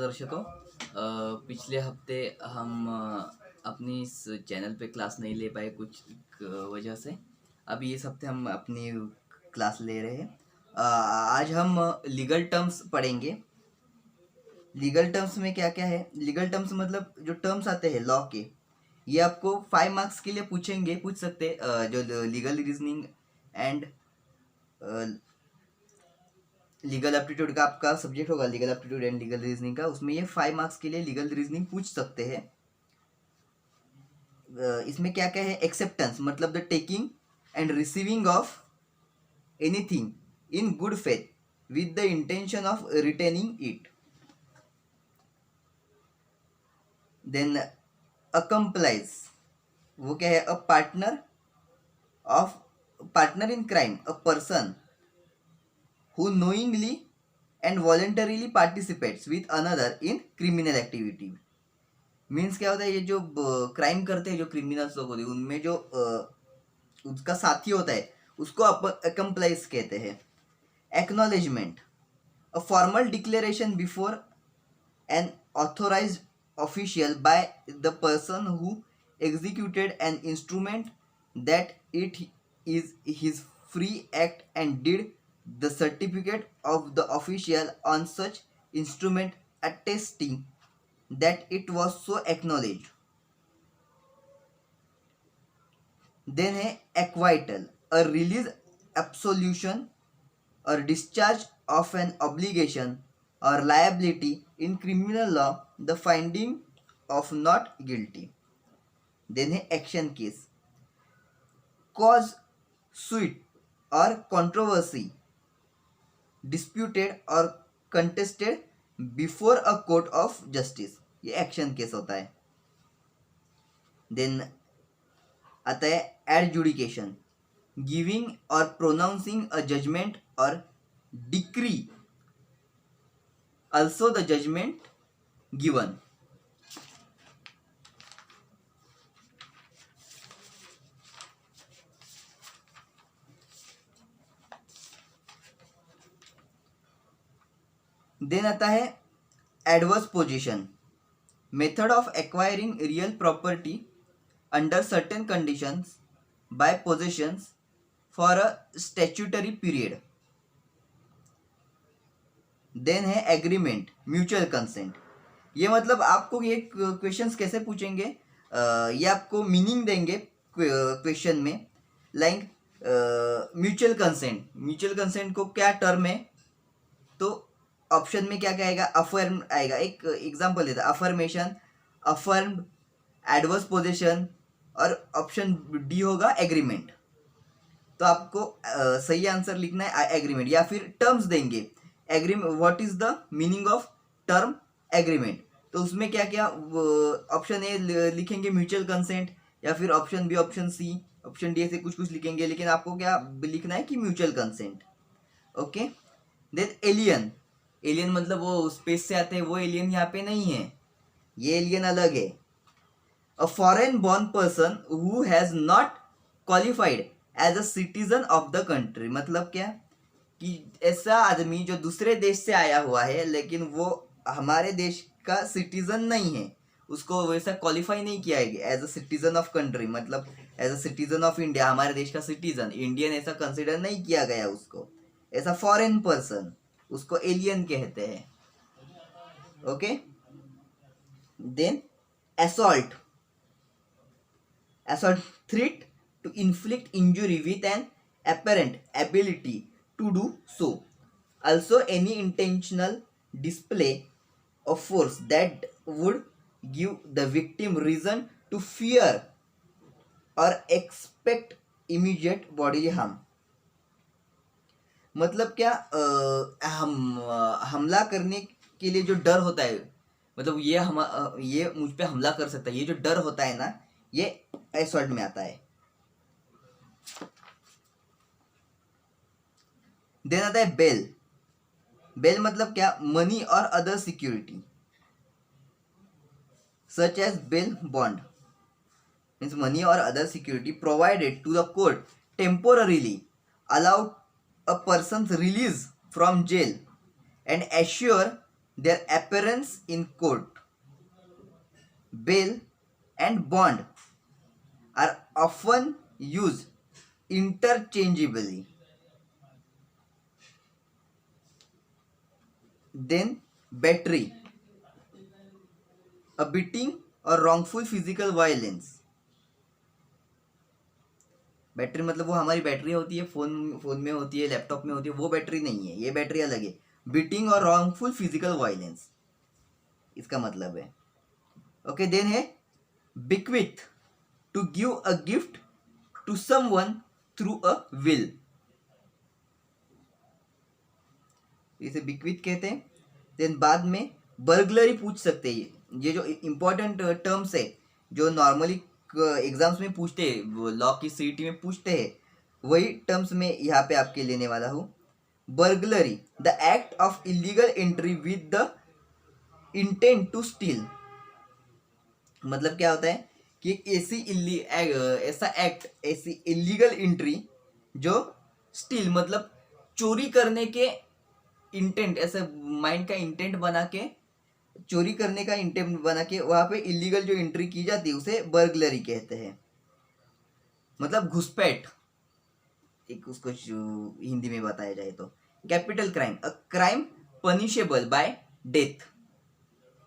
दर्शकों, पिछले हफ्ते हम अपनी इस चैनल पे क्लास नहीं ले पाए कुछ वजह से। अभी इस हफ्ते हम अपनी क्लास ले रहे हैं। आज हम लीगल टर्म्स पढ़ेंगे। लीगल टर्म्स में क्या क्या है? लीगल टर्म्स मतलब जो टर्म्स आते हैं लॉ के, ये आपको 5 मार्क्स के लिए पूछ सकते हैं। जो legal reasoning and legal aptitude का आपका सब्जेक्ट होगा, legal aptitude and legal reasoning का, उसमें ये 5 मार्क्स के लिए लीगल रीजनिंग पूछ सकते हैं। इसमें क्या क्या है? एक्सेप्टेंस मतलब the taking and receiving of anything in good faith with the intention of retaining it. Then accomplice, वो क्या है? A partner in crime, a person who knowingly and voluntarily participates with another in criminal activity। Means क्या होता है? ये जो crime करते हैं, जो क्रिमिनल्स लोग होते हैं, उनमें जो उसका साथी होता है उसको अकम्प्लाइज कहते हैं। Acknowledgement, a formal declaration before an authorized official by the person who executed an instrument that it is his free act and did the certificate of the official on such instrument attesting that it was so acknowledged। then है acquittal, a release, absolution or discharge of an obligation or liability in criminal law, the finding of not guilty। then है action case, cause, suit or controversy disputed or contested before a court of justice, ये action case होता है। Then आता है adjudication, giving or pronouncing a judgment or decree, also the judgment given। Then आता है adverse position, method of acquiring real property under certain conditions by possessions for a statutory period. Then है agreement, mutual consent. ये मतलब आपको ये questions कैसे पूछेंगे, ये आपको मीनिंग देंगे क्वेश्चन में। Like mutual consent, mutual consent को क्या टर्म है? तो ऑप्शन में क्या क्या आएगा? अफर्म आएगा। एक एग्जांपल देता, अफर्मेशन, अफर्म्ड, एडवर्स पोजीशन, और ऑप्शन डी होगा एग्रीमेंट। तो आपको सही आंसर लिखना है एग्रीमेंट, या फिर टर्म्स देंगे agreement, what is the meaning of term agreement. तो उसमें क्या क्या ऑप्शन ए लिखेंगे म्यूचुअल कंसेंट, या फिर option B, option C, option D से कुछ कुछ लिखेंगे, लेकिन आपको क्या लिखना है कि mutual consent. Okay. Then alien, alien मतलब वो स्पेस से आते हैं, वो एलियन यहाँ पे नहीं है, ये एलियन अलग है। A foreign born person who has not qualified as a citizen of the country, मतलब क्या कि ऐसा आदमी जो दूसरे देश से आया हुआ है लेकिन वो हमारे देश का सिटीजन नहीं है, उसको वैसा क्वालिफाई नहीं किया है as a citizen of country, मतलब as a citizen of India, हमारे देश का सिटीजन, इंडियन ऐसा कंसिडर नहीं किया गया उसको, ऐसा फॉरेन पर्सन, उसको एलियन कहते हैं। Okay. Then assault, assault, threat to inflict injury with an apparent ability to do so, also any intentional display of force that would give the victim reason to fear or expect immediate bodily harm। मतलब क्या, हमला करने के लिए जो डर होता है, मतलब ये मुझ पे हमला कर सकता है, ये जो डर होता है ना, ये असॉल्ट में आता है। देन आता है बेल, बेल मतलब क्या? मनी और other security such as bail bond, means money और other security provided to the court temporarily allow a person's release from jail and assure their appearance in court, bail, and bond are often used interchangeably. Then battery, a beating or wrongful physical violence. Battery मतलब वो हमारी battery होती है, phone में होती है, laptop में होती है, वो बैटरी नहीं है, ये बैटरी अलग है. बीटिंग और रॉन्गफुल फिजिकल वायलेंस इसका मतलब है. ओके, देन है bequeath, to give a gift to someone through a will. इसे बिक्विथ कहते हैं. देन बाद में बर्गलरी पूछ सकते हैं. ये जो इंपॉर्टेंट टर्म्स है जो नॉर्मली एग्जाम्स में पूछते हैं, लॉ की सीईटी में पूछते हैं, वही टर्म्स में यहाँ पे आपके लेने वाला हूँ. Burglary, the act of illegal entry with the intent to steal. मतलब क्या होता है कि ऐसा एक्ट, ऐसी इलीगल एंट्री जो स्टील मतलब चोरी करने के इंटेंट, ऐसा माइंड का इंटेंट बना के, चोरी करने का इंटेंट बना के वहां पे इलीगल जो एंट्री की जाती है उसे बर्गलरी कहते हैं. मतलब घुसपैठ, एक उसको हिंदी में बताया जाए तो. Capital crime, a crime punishable bye death,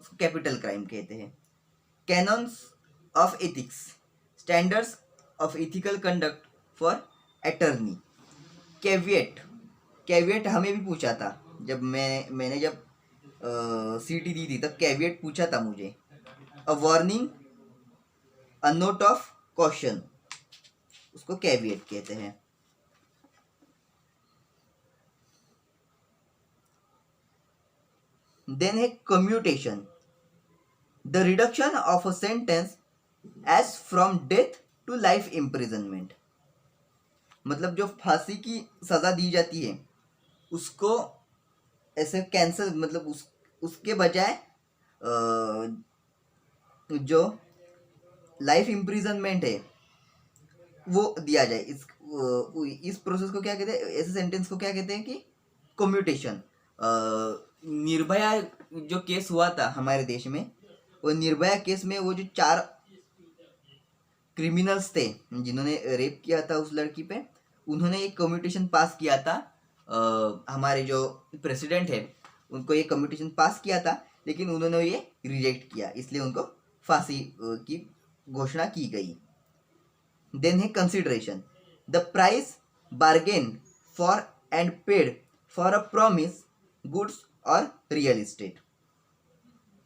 उसको कैपिटल क्राइम कहते हैं. Cannons of ethics, standards of ethical conduct for attorney. Caveat, caveat हमें भी पूछा था जब मैंने जब सीटी दी थी तब कैविएट पूछा था मुझे. A warning, a note of caution, उसको कैविएट कहते हैं. देन है commutation, the reduction of a sentence as from death to life imprisonment. मतलब जो फांसी की सजा दी जाती है उसको ऐसे कैंसिल, मतलब उसके बजाय जो लाइफ इम्प्रिजनमेंट है वो दिया जाए. इस प्रोसेस को क्या कहते हैं, ऐसे सेंटेंस को क्या कहते हैं कि कम्यूटेशन. निर्भया जो केस हुआ था हमारे देश में, वो निर्भया केस में वो जो 4 क्रिमिनल्स थे जिन्होंने रेप किया था उस लड़की पे, उन्होंने एक कम्यूटेशन पास किया था. हमारे जो प्रेसिडेंट है उनको ये कम्यूटेशन पास किया था, लेकिन उन्होंने ये रिजेक्ट किया, इसलिए उनको फांसी की घोषणा की गई. देन है consideration, the price bargain for and paid for a promise, goods और रियल इस्टेट,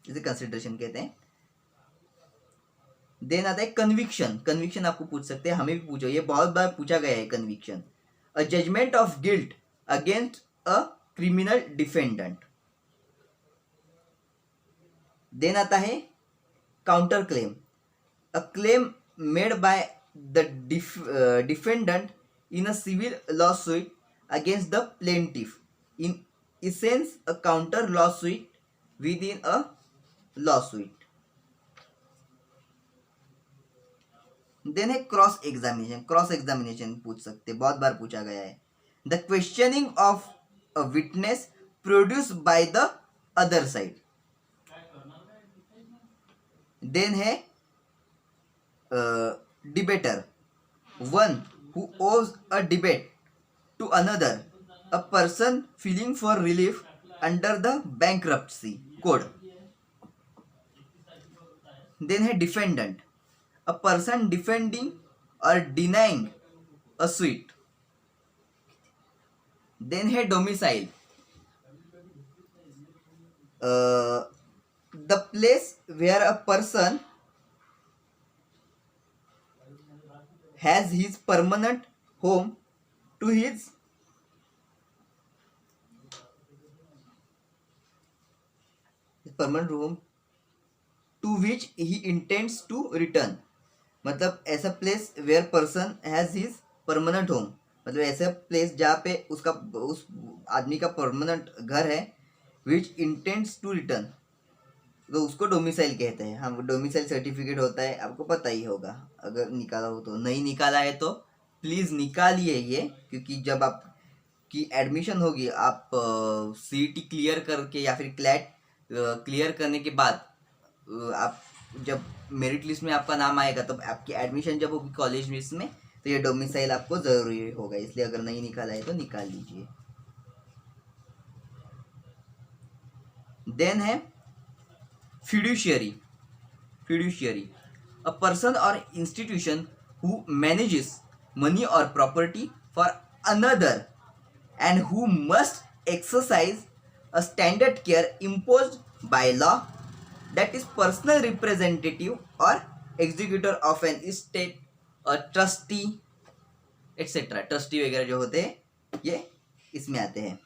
इसे कंसिडरेशन कहते हैं. देन आता है कन्विक्शन. कन्विक्शन आपको पूछ सकते हैं, हमें भी पूछो, ये बहुत बार पूछा गया है conviction. A judgment of guilt against a criminal defendant. Then आता है counter claim, a claim made by the defendant in a civil lawsuit against the plaintiff, in essence a counter lawsuit within a lawsuit. Then है cross examination. Cross examination पूछ सकते, बहुत बार पूछा गया है. The questioning of a witness produce by the other side. Then है debtor, one who owes a debate to another, a person filing for relief under the bankruptcy code. Then है defendant, a person defending or denying a suit. Then है domicile, the place where a person has his permanent home to his permanent home to which he intends to return. मतलब ऐसा place where person has his permanent home, मतलब ऐसा place जहाँ पे उसका उस आदमी का परमानेंट घर है, विच इंटेंड्स टू रिटर्न, तो उसको डोमिसाइल कहते हैं. हाँ, डोमिसाइल सर्टिफिकेट होता है, आपको पता ही होगा, अगर निकाला हो तो. नहीं निकाला है तो प्लीज़ निकालिए ये, क्योंकि जब आप की एडमिशन होगी, आप सीईटी क्लियर करके या फिर क्लैट क्लियर करने के बाद आप जब मेरिट लिस्ट में आपका नाम आएगा तब आपकी एडमिशन जब होगी कॉलेज में इसमें, तो ये डोमिसाइल आपको ज़रूरी होगा, इसलिए अगर नहीं निकाला है तो निकाल लीजिए। देन है fiduciary. Fiduciary, a person or institution who manages money or property for another and who must exercise a standard care imposed by law, that is personal representative or executor of an estate, a trustee etc. Trustee वगैरह जो होते हैं ये इसमें आते हैं।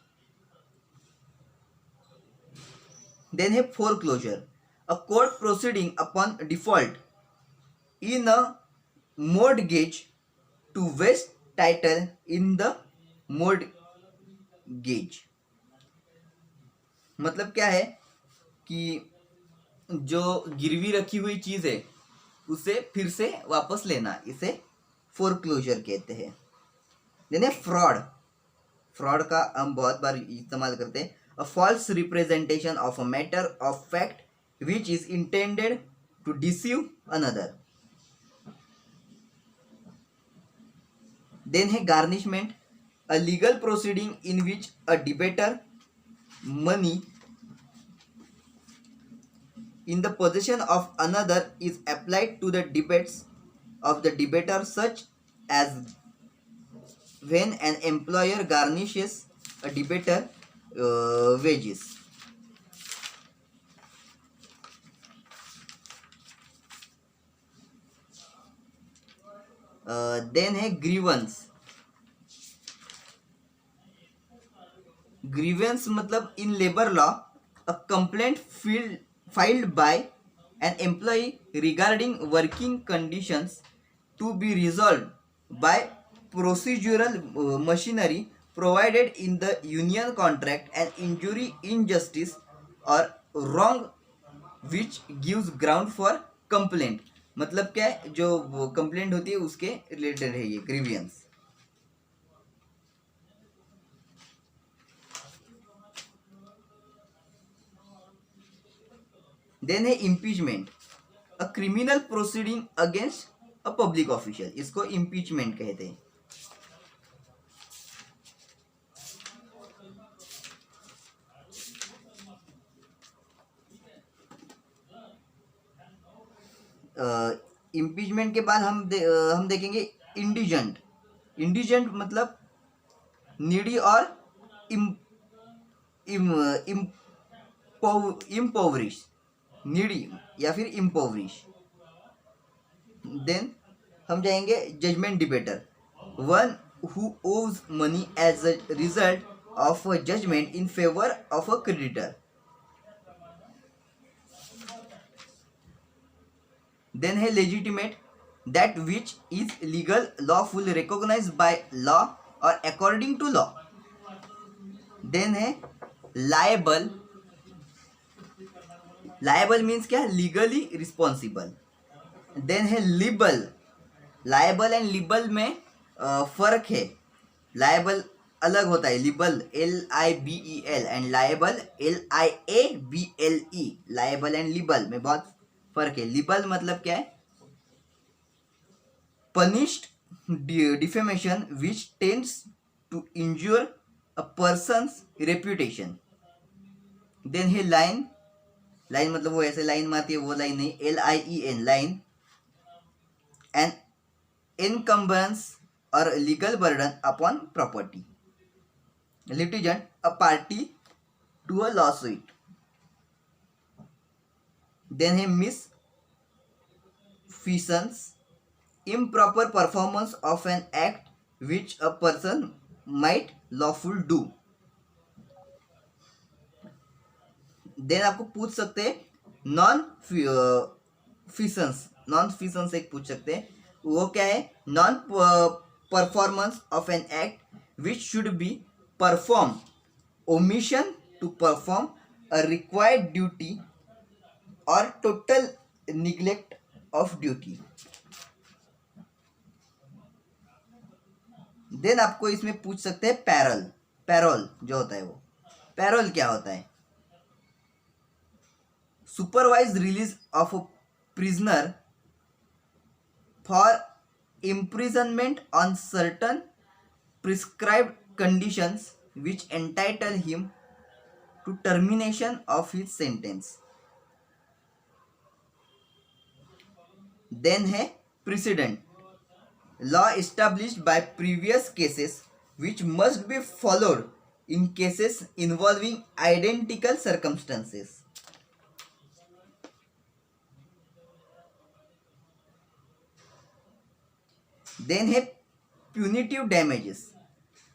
Then है foreclosure, a court proceeding upon default in a mortgage to vest title in the mortgage। मतलब क्या है कि जो गिरवी रखी हुई चीज है उसे फिर से वापस लेना, इसे फोरक्लोजर कहते हैं। देन फ्रॉड, फ्रॉड का हम बहुत बार इस्तेमाल करते हैं। A false representation of a matter of fact which is intended to deceive another। Then है garnishment, a legal proceeding in which a debtor money in the possession of another is applied to the debts of the debtor, such as when an employer garnishes a debtor wages। Then है grievance. Grievance मतलब in labour law a complaint filed by an employee regarding working conditions to be resolved by procedural machinery provided in the union contract, an injury, injustice or wrong which gives ground for complaint। मतलब क्या है, जो complaint होती है उसके related है ये grievance. Then है impeachment, a criminal proceeding against a public official, इसको इम्पीचमेंट कहते हैं। इम्पीचमेंट के बाद हम देखेंगे इंडिजेंट। इंडिजेंट मतलब नीडी और इम्पोवरिश, नीडी या फिर इम्पोवरिश। देन हम जाएंगे judgment debtor, one who owes money as a result of a judgment in favour of a creditor. Then है legitimate, that which is legal, lawful, recognized by law or according to law। then है liable, liable means क्या, legally responsible. then है libel, liable and libel में फर्क है। liable अलग होता है, libel LIBEL and liable LIABLE, liable and libel में बहुत फर्क है। libel मतलब क्या है, punished defamation which tends to injure a person's reputation। then है लाइन, लाइन मतलब वो ऐसे लाइन मारती है वो लाइन नहीं, LIEN, lien. An encumbrance or legal burden upon property। litigant, a party to a lawsuit। then है misfeasance, improper performance of an act which a person might lawful do। देन आपको पूछ सकते हैं नॉन फिसेंस, नॉन फिसेंस एक पूछ सकते हैं, वो क्या है, non performance of an act which should be perform, omission to perform a required duty और total neglect of duty. Then आपको इसमें पूछ सकते हैं पैरोल, पैरोल जो होता है वो, पैरोल क्या होता है। supervised release of a prisoner for imprisonment on certain prescribed conditions which entitle him to termination of his sentence. Then है precedent, law established by previous cases which must be followed in cases involving identical circumstances. Then है punitive damages,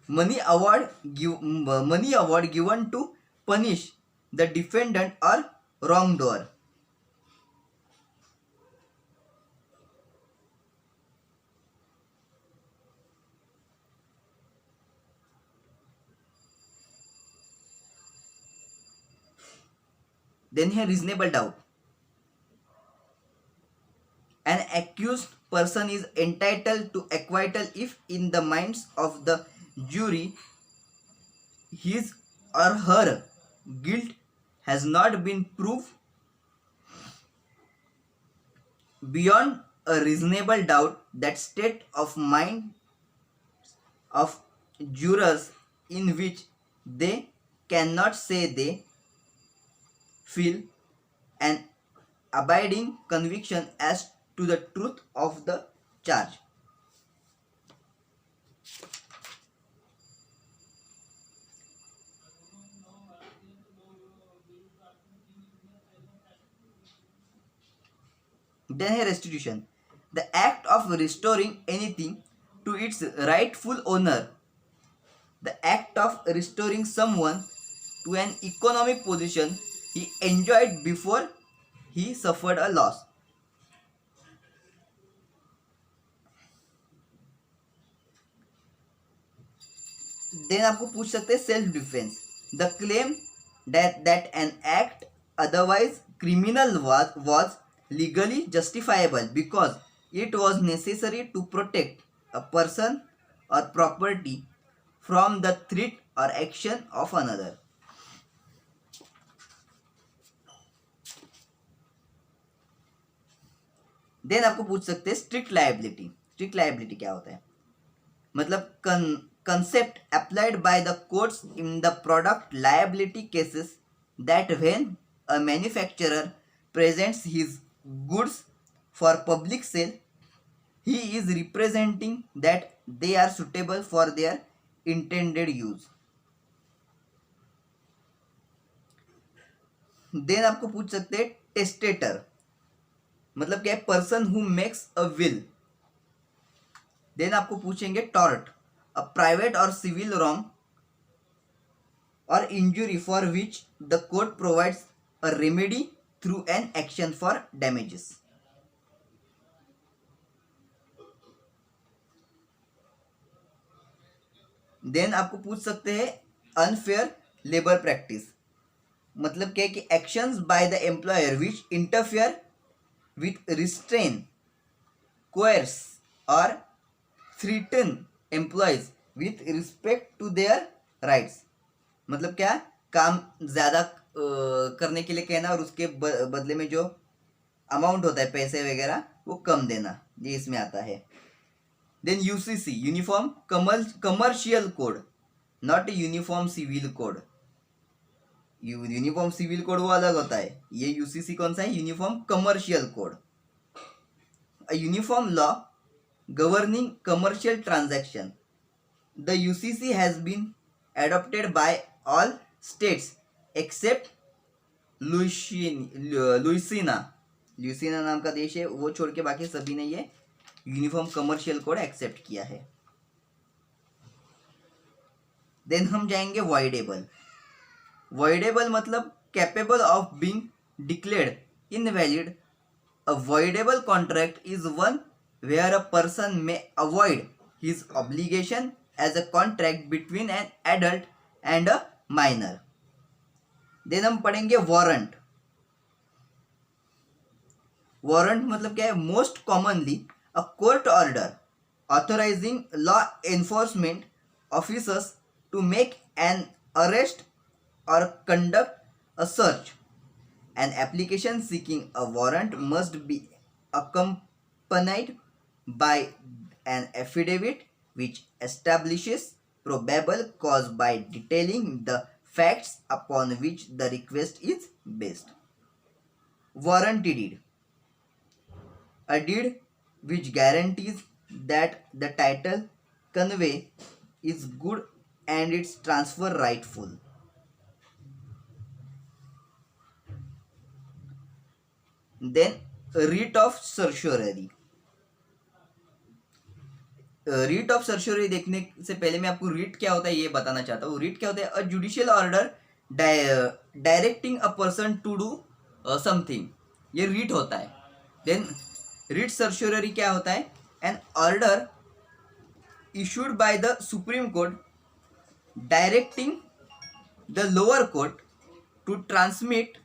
money award given to punish the defendant or wrongdoer. Then है reasonable doubt, an accused person is entitled to acquittal if in the minds of the jury his or her guilt has not been proved beyond a reasonable doubt. That state of mind of jurors in which they cannot say they feel an abiding conviction as to the truth of the charge. Then है restitution, the act of restoring anything to its rightful owner, the act of restoring someone to an economic position he enjoyed before he suffered a loss. Then आपको पूछ सकते हैं self defence, the claim that an act otherwise criminal was legally justifiable because it was necessary to protect a person or property from the threat or action of another. Then आपको पूछ सकते हैं strict liability, strict liability क्या होता है, मतलब concept applied by the courts in the product liability cases that when a manufacturer presents his goods for public sale he is representing that they are suitable for their intended use. Then आपको पूछ सकते हैं testator, मतलब क्या है, person who makes a will. Then आपको पूछेंगे tort, a private or civil wrong or injury for which the court provides a remedy through an action for damages. Then आपको पूछ सकते हैं अनफेयर लेबर प्रैक्टिस, मतलब क्या है कि actions by the employer which interfere with restrain, coerce और threaten employees with respect to their rights, मतलब क्या, काम ज़्यादा करने के लिए कहना और उसके बदले में जो अमाउंट होता है पैसे वगैरह वो कम देना, ये इसमें आता है. Then UCC, uniform commercial code, not uniform civil code. Uniform civil code वो अलग होता है, ये यूसीसी कौन सा है, uniform commercial code. A uniform law governing commercial transaction. The UCC has been adopted by all states except Louisiana नाम का देश है, वो छोड़ के बाकी सभी ने ये यूनिफॉर्म कमर्शियल कोड एक्सेप्ट किया है. देन हम जाएंगे वॉइडेबल. वॉइडेबल मतलब capable of being declared invalid. A voidable contract is one where a person may avoid his obligation as a contract between an adult and a minor. Then हम पढ़ेंगे warrant. Warrant मतलब क्या है, most commonly a court order authorising law enforcement officers to make an arrest और conduct a search An application seeking a warrant must be accompanied by an affidavit which establishes probable cause by detailing the facts upon which the request is based. Warranty deed, a deed which guarantees that the title convey is good and its transfer rightful. Then writ of certiorari. Writ of certiorari देखने से पहले मैं आपको रीट क्या होता है ये बताना चाहता हूँ. रीट क्या होता है? A judicial order directing a person to do something, ये रीट होता है. देन रीट सर्शोरी क्या होता है? An order issued by the supreme court directing the lower court to transmit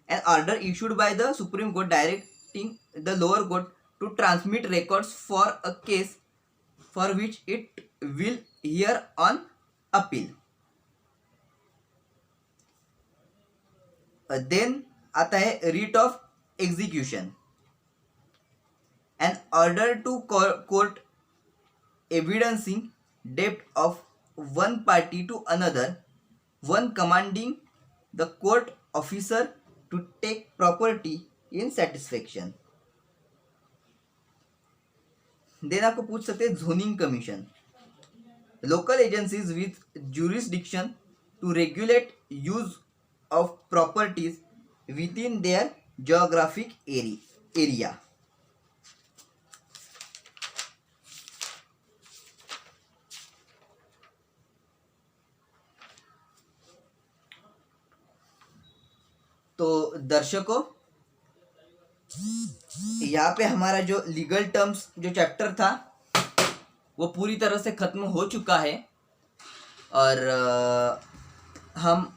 an order issued by the Supreme Court directing the lower court to transmit records for a case for which it will hear on appeal. Then आता है writ of execution. An order to court evidencing debt of one party to another, one commanding the court officer to take property in satisfaction. Then आपको पूछ सकते हैं zoning commission. Local agencies with jurisdiction to regulate use of properties within their geographic area. तो दर्शकों, यहाँ पे हमारा जो लीगल टर्म्स जो चैप्टर था वो पूरी तरह से खत्म हो चुका है. और हम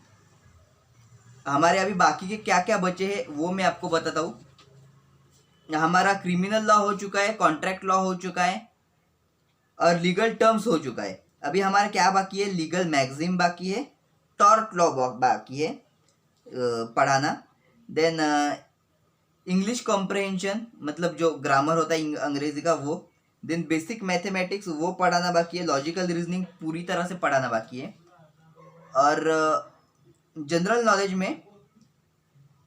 हमारे अभी बाकी के क्या क्या बचे हैं वो मैं आपको बताता हूँ. हमारा क्रिमिनल लॉ हो चुका है, कॉन्ट्रैक्ट लॉ हो चुका है और लीगल टर्म्स हो चुका है. अभी हमारा क्या बाकी है? लीगल मैगजीम बाकी है, टॉर्ट लॉ बाकी है पढ़ाना. देन इंग्लिश कॉम्प्रहेंशन, मतलब जो ग्रामर होता है अंग्रेजी का वो. देन बेसिक मैथमेटिक्स वो पढ़ाना बाकी है. लॉजिकल रीजनिंग पूरी तरह से पढ़ाना बाकी है. और जनरल नॉलेज में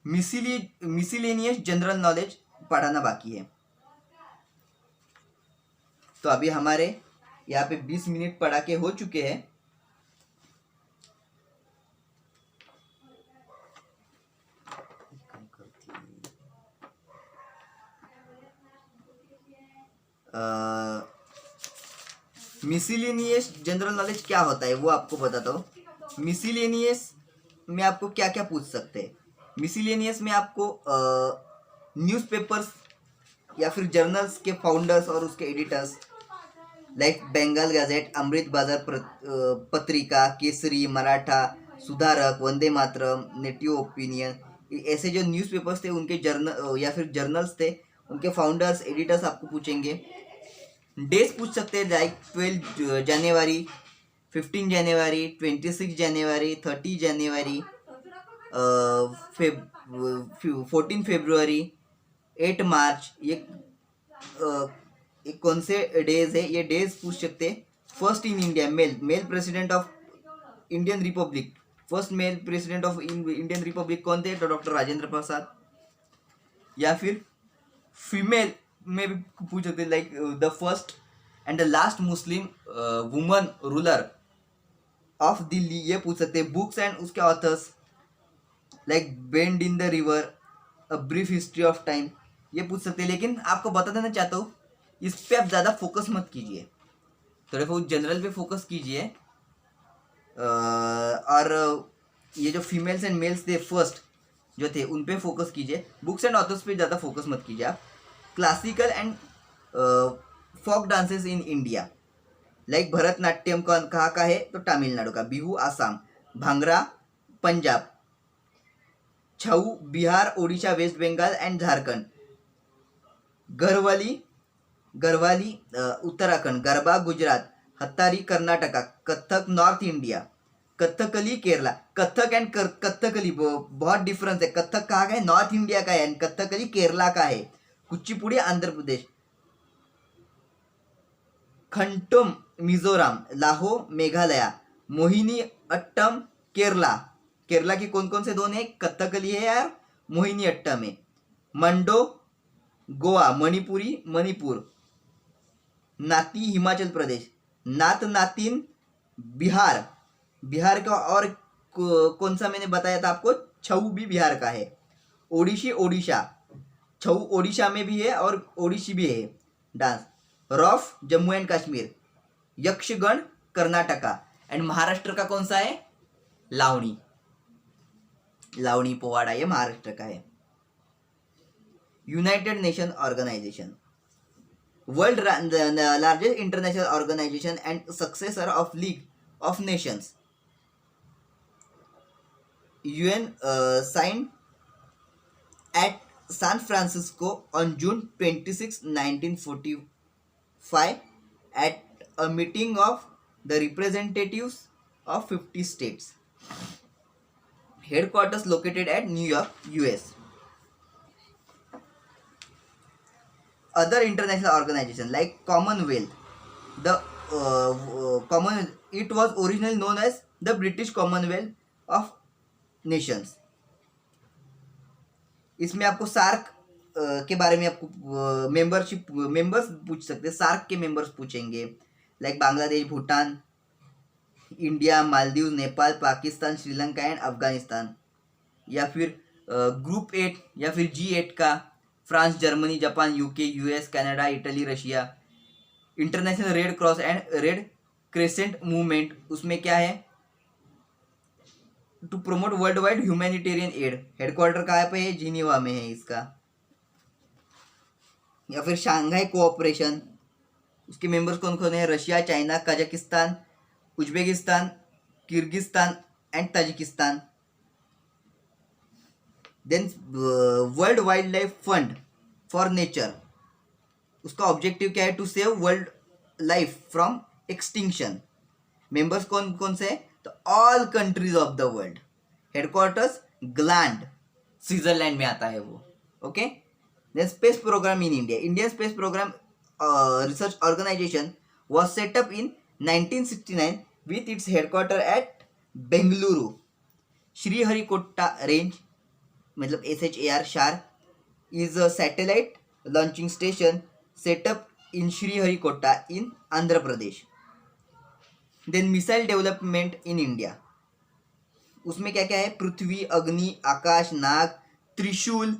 मिसिलेनियस जनरल नॉलेज पढ़ाना बाकी है. तो अभी हमारे यहाँ पे 20 मिनट पढ़ा के हो चुके हैं. मिसिलेनियस जनरल नॉलेज क्या होता है वो आपको बताता हूँ. मिसिलेनियस में आपको क्या क्या पूछ सकते हैं? मिसिलेनियस में आपको न्यूज़पेपर्स या फिर जर्नल्स के फाउंडर्स और उसके एडिटर्स, लाइक बंगाल गazette, अमृत बाजार पत्रिका, केसरी, मराठा, सुधारक, वंदे मातरम, नेटिव ओपिनियन, ऐसे जो न्यूज़पेपर्स थे उनके या फिर जर्नल्स थे उनके फाउंडर्स, एडिटर्स आपको पूछेंगे. डेज पूछ सकते हैं, लाइक 12 जनवरी, 15 जनवरी, 26 जनवरी, 30 जनवरी, 14 फरवरी, 8 मार्च. ये कौन से डेज है? ये डेज पूछ सकते हैं. First in India male president of Indian republic, first male president of Indian republic कौन थे? तो डॉक्टर राजेंद्र प्रसाद. या फिर फीमेल में भी पूछ सकते हैं, like the first and the last Muslim woman ruler of Delhi, ये पूछ सकते हैं. बुक्स एंड उसके authors, like bend in the river, a brief history of time, ये पूछ सकते हैं. लेकिन आपको बता देना चाहता हूँ, इस पे आप ज़्यादा फोकस मत कीजिए, थोड़े बहुत जनरल पे फोकस कीजिए. और ये जो फीमेल्स एंड मेल्स थे फर्स्ट जो थे उन पे फोकस कीजिए. बुक्स एंड ऑथर्स पे ज़्यादा फोकस मत कीजिए आप. Classical and folk dances in India, like Bharatanatyam कहाँ का है? तो तमिलनाडु का. Bihu Assam, Bhangra Punjab, Chhau Bihar, Odisha, west Bengal and Jharkhand, Garhwali Uttarakhand, Garba Gujarat, Hattari Karnataka, Kathak north India, Kathakali Kerala, Kathak and Kathakali बहुत डिफरेंस है। कथक कहाँ का है? नॉर्थ इंडिया का है, कथकली केरला का है। कुचिपुड़ी आंध्र प्रदेश, खंटोम मिजोरम, लाहो मेघालय, मोहिनी अट्टम केरला। केरला के कौन कौन से दोन है? कथकली है यार, मोहिनी अट्टम है। मंडो गोवा, मणिपुरी मणिपुर, नाती हिमाचल प्रदेश, नात नातिन बिहार, बिहार का। और कौन सा मैंने बताया था आपको? छऊ भी बिहार का है। ओडिशी ओडिशा, छऊ ओडिशा में भी है और ओडिशी भी है dance. Rouf Jammu and Kashmir, Yakshagana Karnataka. And Maharashtra का कौन सा है? लावणी, लावणी पोवाड़ा, ये महाराष्ट्र का है। United Nation Organization, world largest international organization and successor of League of Nations. UN signed at San Francisco on June 26, 1945 at a meeting of the representatives of 50 states. Headquarters located at New York, US. Other international organizations like Commonwealth, it was originally known as the British Commonwealth of Nations. इसमें आपको SAARC के बारे में आपको members पूछ सकते हैं। SAARC के मेंबर्स पूछेंगे, like Bangladesh, Bhutan, India, Maldives, Nepal, Pakistan, Sri Lanka and Afghanistan. या फिर ग्रुप 8 या फिर G8 का France, Germany, Japan, UK, US, Canada, Italy, Russia. International Red Cross and Red Crescent movement, उसमें क्या है? To promote world wide humanitarian aid. Headquarter कहाँ पे है? जिनीवा में है इसका। या फिर शंघाई कोऑपरेशन, उसके मेंबर्स कौन कौन है? Russia, China, Kazakhstan, Uzbekistan, Kyrgyzstan and Tajikistan. Then world wild life fund for nature, उसका ऑब्जेक्टिव क्या है? To save world life from extinction. Members कौन कौन से? तो all countries of the world. Headquarters Gland, Switzerland में आता है वो। Okay. Then space program in India, Indian space program research organization was set up in 1969 with its headquarter at Bengaluru. Sriharikota range, मतलब SHAR, शार is a satellite launching station set up in Sriharikota in Andhra Pradesh. Then missile development in India, उसमें क्या क्या है? पृथ्वी, अग्नि, आकाश, नाग, त्रिशूल,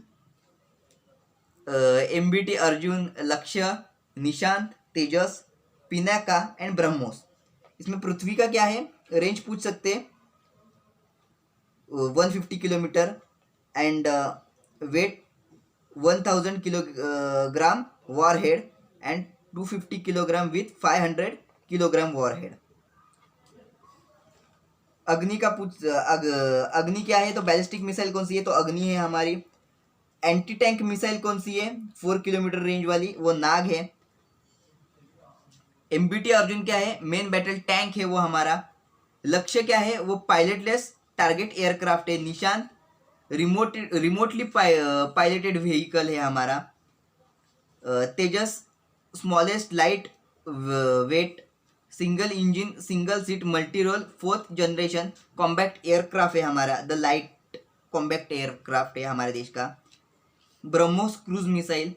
MBT Arjun, लक्ष्य, निशांत, तेजस, Pinaka and BrahMos. इसमें पृथ्वी का क्या है? रेंज पूछ सकते हैं, 150 kilometre and weight 1000 kilogram warhead and 250 kilogram with 500 kilogram warhead. Agni का अग्नि क्या है? तो बैलिस्टिक मिसाइल कौन सी है? तो अग्नि है हमारी। एंटी टैंक मिसाइल कौन सी है? 4 किलोमीटर रेंज वाली, वो नाग है। MBT अर्जुन क्या है? मेन बैटल टैंक है वो हमारा। लक्ष्य क्या है? वो पायलटलेस टारगेट एयरक्राफ्ट है। निशांत रिमोटली पायलटेड व्हीकल है हमारा। Tejas smallest light weight single engine single seat multi role 4th generation combat aircraft है हमारा। द लाइट कॉम्बैक्ट एयरक्राफ्ट है हमारे देश का। BrahMos cruise missile.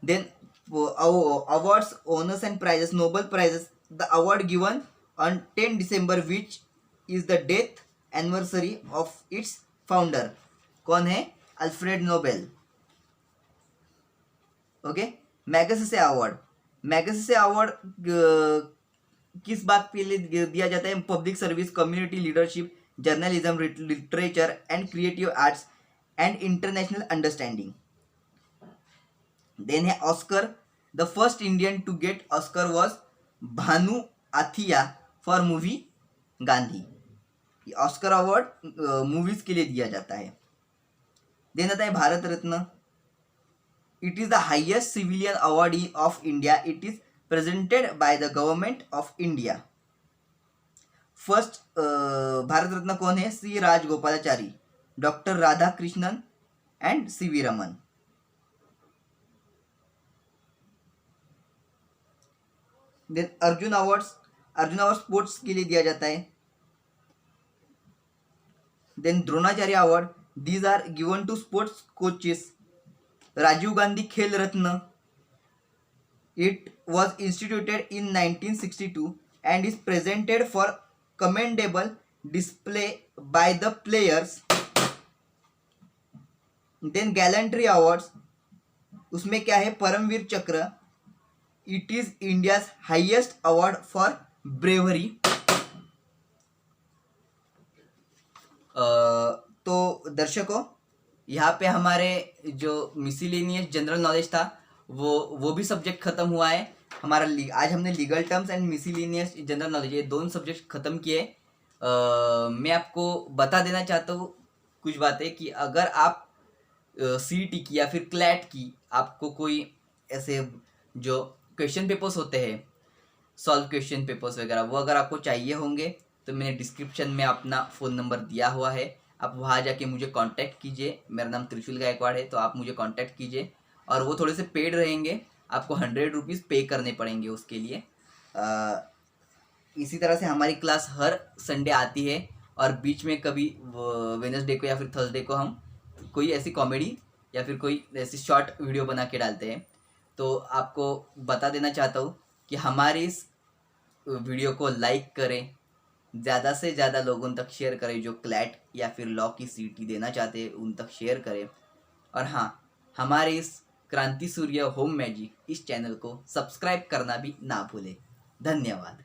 Then awards, honours and prizes, Nobel prizes. The award given on 10 December which is the death anniversary of its founder. कौन है? Alfred Nobel. Okay. Magsaysay award, Magsaysay award किस बात के लिए दिया जाता है? Public service, community leadership, journalism, literature and creative arts and international understanding. Then है Oscar, the first Indian to get Oscar was Bhanu Athaiya for movie Gandhi. Oscar award movies के लिए दिया जाता है। देन आता है Bharat Ratna, it is the highest civilian award of India. It is presented by the government of India. First Bharat Ratna कौन है? C Rajagopalachari, doctor Radha Krishnan and CV Raman. Then Arjun award sports के लिए दिया जाता है। Then Dronacharya award, these are given to sports coaches. Rajiv Gandhi Khel Ratna, it was instituted in 1962 and is presented for commendable display by the players. Then gallantry awards, उसमें क्या है? परमवीर चक्र, it is India's highest award for bravery. तो दर्शकों, यहाँ पे हमारे जो मिसलेनियस जनरल नॉलेज था वो भी सब्जेक्ट खत्म हुआ है हमारा। आज हमने legal terms and miscellaneous general knowledge, ये दोनों सब्जेक्ट खत्म किए। मैं आपको बता देना चाहता हूँ कुछ बातें कि अगर आप सीईटी की या फिर क्लैट की आपको कोई ऐसे जो क्वेश्चन पेपर्स होते हैं, सॉल्व क्वेश्चन पेपर्स वगैरह, वो अगर आपको चाहिए होंगे तो मैंने डिस्क्रिप्शन में अपना फ़ोन नंबर दिया हुआ है, आप वहाँ जाके मुझे कांटेक्ट कीजिए। मेरा नाम त्रिशूल गायकवाड़ है, तो आप मुझे कांटेक्ट कीजिए। और वो थोड़े से पेड रहेंगे, आपको 100 रुपीज़ पे करने पड़ेंगे उसके लिए। इसी तरह से हमारी क्लास हर संडे आती है और बीच में कभी वेडनेसडे को या फिर थर्सडे को हम कोई ऐसी कॉमेडी या फिर कोई ऐसी शॉर्ट वीडियो बना के डालते हैं। तो आपको बता देना चाहता हूँ कि हमारी इस वीडियो को लाइक करें, ज़्यादा से ज़्यादा लोगों तक शेयर करें, जो क्लैट या फिर लॉ की सीईटी देना चाहते हैं उन तक शेयर करें। और हाँ, हमारे इस क्रांति सूर्य होम मैजिक इस चैनल को सब्सक्राइब करना भी ना भूलें। धन्यवाद।